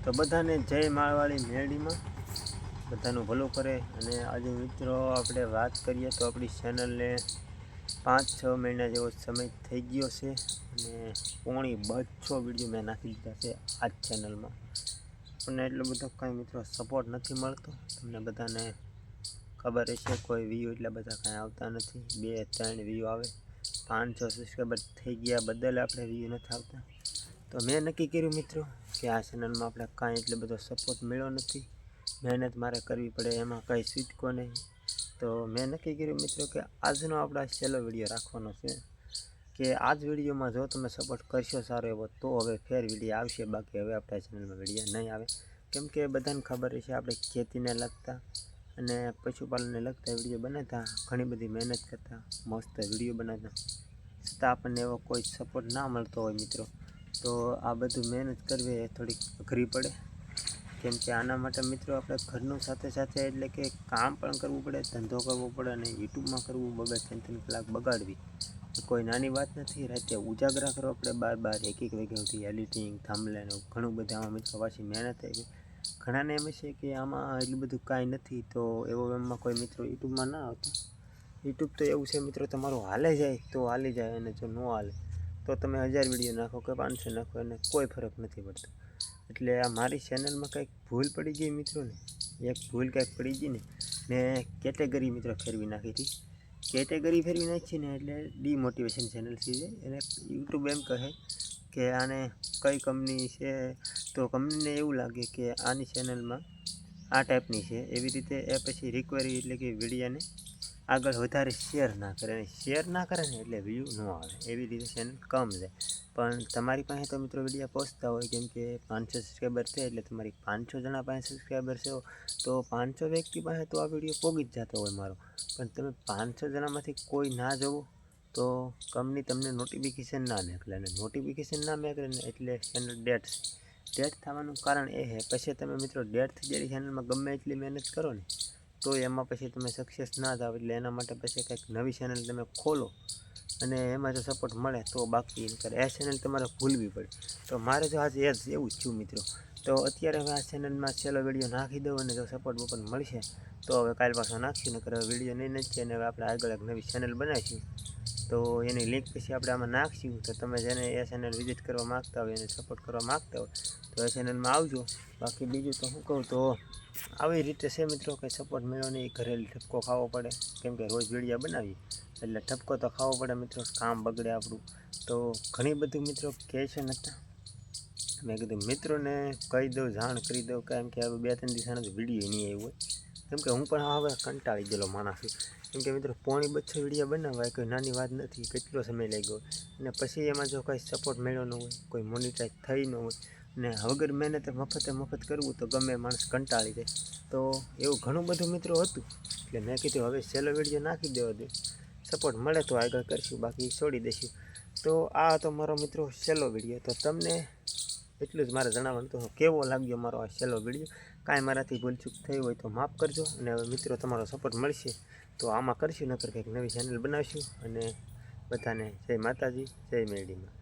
તો બધાને જય માળવાળી મેરડીમાં બધાનું ભલું કરે। અને આજે મિત્રો આપણે વાત કરીએ તો આપણી ચેનલને 5-6 મહિના જેવો સમય થઈ ગયો છે અને પોણી 200 વિડીયો મેં નાખી દીધા છે આ જ ચેનલમાં। આપણને એટલો બધો કાંઈ મિત્રો સપોર્ટ નથી મળતો, તમને બધાને ખબર હશે। કોઈ વ્યૂ એટલા બધા કાંઈ આવતા નથી, 2-3 વ્યૂ આવે। 500 સબસ્ક્રાઈબર થઈ ગયા બદલ આપણે વ્યૂ નથી આવતા। તો મેં નક્કી કર્યું મિત્રો કે આ ચેનલમાં આપણે કાંઈ એટલો બધો સપોર્ટ મળ્યો નથી, મહેનત મારે કરવી પડે, એમાં કંઈ છૂટકો નહીં। તો મેં નક્કી કર્યું મિત્રો કે આજનો આપણા છેલ્લો વિડીયો રાખવાનો છે કે આજ વિડીયોમાં જો તમે સપોર્ટ કરશો સારો એવો તો હવે ફેર વિડીયો આવશે, બાકી હવે આપણા ચેનલમાં વિડીયો નહીં આવે। કેમ કે બધાને ખબર હશે આપણે ખેતીને લગતા અને પશુપાલનને લગતા વિડીયો બનાવતા, ઘણી બધી મહેનત કરતા, મસ્ત વિડીયો બનાવતા, છતાં આપણને એવો કોઈ સપોર્ટ ના મળતો હોય મિત્રો તો આ બધું મહેનત કરવી એ થોડીક અઘરી પડે। કેમ કે આના માટે મિત્રો આપણે ઘરનું સાથે સાથે એટલે કે કામ પણ કરવું પડે, ધંધો કરવો પડે અને યુટ્યુબમાં કરવું 2-3 કલાક બગાડવી કોઈ નાની વાત નથી। રાતે ઉજાગરા કરો આપણે 12-1 વાગ્યા સુધી એડિટિંગ થાંભલેન ઘણું બધું આમાં મિત્રો પાછી મહેનત આવી। ઘણાને એમ છે કે આમાં એટલું બધું કાંઈ નથી, તો એવો એમાં કોઈ મિત્રો યુટ્યુબમાં ના આવતો। યુટ્યુબ તો એવું છે મિત્રો, તમારું હાલે જાય તો હાલી જાય અને જો ન હાલે તો તમે 1000 વિડીયો નાખો કે 500 નાખો એને કોઈ ફરક નથી પડતો। એટલે આ મારી ચેનલમાં કંઈક ભૂલ પડી ગઈ મિત્રો ને, એક ભૂલ કંઈક પડી ગઈ ને મેં કેટેગરી મિત્રો ફેરવી નાખી હતી। કેટેગરી ફેરવી નાખી ને એટલે ડીમોટિવેશન ચેનલ છે એને યુટ્યુબ એમ કહે કે આને કઈ કંપની છે, તો કંપનીને એવું લાગે કે આની ચેનલમાં આ ટાઈપની છે, એવી રીતે એ પછી રિક્વાયરી એટલે કે વિડીયાને આગળ વધારે શેર ના કરે, અને શેર ના કરે ને એટલે વ્યૂ ન આવે, એવી રીતે ચેનલ કમ જાય। પણ તમારી પાસે તો મિત્રો વિડીયો પહોંચતા હોય, કેમ કે 500 સબસ્ક્રાઈબર છે એટલે તમારી 500 જણા પાસે સબસ્ક્રાઈબર છે તો 500 વ્યક્તિ પાસે તો આ વિડીયો પહોંચી જ જતો હોય મારો। પણ તમે 500 જણામાંથી કોઈ ના જવો તો કંપની તમને નોટિફિકેશન ના મોકલે, અને નોટિફિકેશન ના મોકલે ને એટલે ચેનલ ડેડ છે। ડેડ થવાનું કારણ એ છે પછી તમે મિત્રો ડેડ થઈ જાય ચેનલમાં ગમે એટલી મહેનત કરો ને તો એમાં પછી તમે સક્સેસ ના થાવ। એટલે એના માટે પછી કંઈક નવી ચેનલ તમે ખોલો અને એમાં જો સપોર્ટ મળે તો, બાકી કરે એ ચેનલ તમારે ભૂલવી પડે। તો મારે જો આજે એવું જ થયું મિત્રો, તો અત્યારે હવે આ ચેનલમાં છેલ્લો વિડીયો નાખી દઉં અને જો સપોર્ટ બપોર્ટ મળશે તો હવે કાલ પાછો નાખીશું, નકર હવે વિડીયો નહીં નથી અને હવે આપણે આગળ એક નવી ચેનલ બનાવીશું તો એની લિંક પછી આપણે આમાં નાખીશું। તો તમે જેને એ ચેનલ વિઝિટ કરવા માગતા હોય, એને સપોર્ટ કરવા માગતા હોય તો એ ચેનલમાં આવજો। બાકી બીજું તો શું કહું, તો આવી રીતે છે મિત્રો, કંઈ સપોર્ટ મળ્યો નહીં, ઘરેલું ઠપકો ખાવો પડે, કેમ કે રોજ વિડીયો બનાવીએ એટલે ઠપકો તો ખાવો પડે મિત્રો, કામ બગડે આપણું। તો ઘણી બધું મિત્રો કહે છે નહોતા, મેં કીધું મિત્રોને કહી દઉં, જાણ કરી દઉં, કેમ કે હવે 2-3 દિવસના વિડીયો નહીં આવ્યો હોય, કેમ કે હું પણ હવે કંટાળી ગયેલો માણસ છું। કેમ કે મિત્રો પોણી 200 વિડીયો બનાવવા કોઈ નાની વાત નથી, કેટલો સમય લાગ્યો અને પછી એમાં જો કંઈ સપોર્ટ મળ્યો ન હોય, કોઈ મોનિટાઈઝ થઈ ન હોય ને વગર મહેનતે મફત કરવું તો ગમે માણસ કંટાળી જાય। તો એવું ઘણું બધું મિત્રો હતું એટલે મેં કીધું હવે છેલ્લો વિડીયો નાખી દેવો દે, સપોર્ટ મળે તો આગળ કરશું, બાકી છોડી દઈશું। તો આ હતો મારો મિત્રો છેલ્લો વિડીયો। તો તમને એટલું જ મારે જણાવવાનું તો કેવો લાગ્યો મારો આ છેલ્લો વિડીયો, કાંઈ મારાથી ભૂલચૂક થઈ હોય તો માફ કરજો। અને હવે મિત્રો તમારો સપોર્ટ મળશે તો આમાં કરશું, નકર કંઈક નવી ચેનલ બનાવીશું। અને બધાને જય માતાજી, જય મેરડીમાં।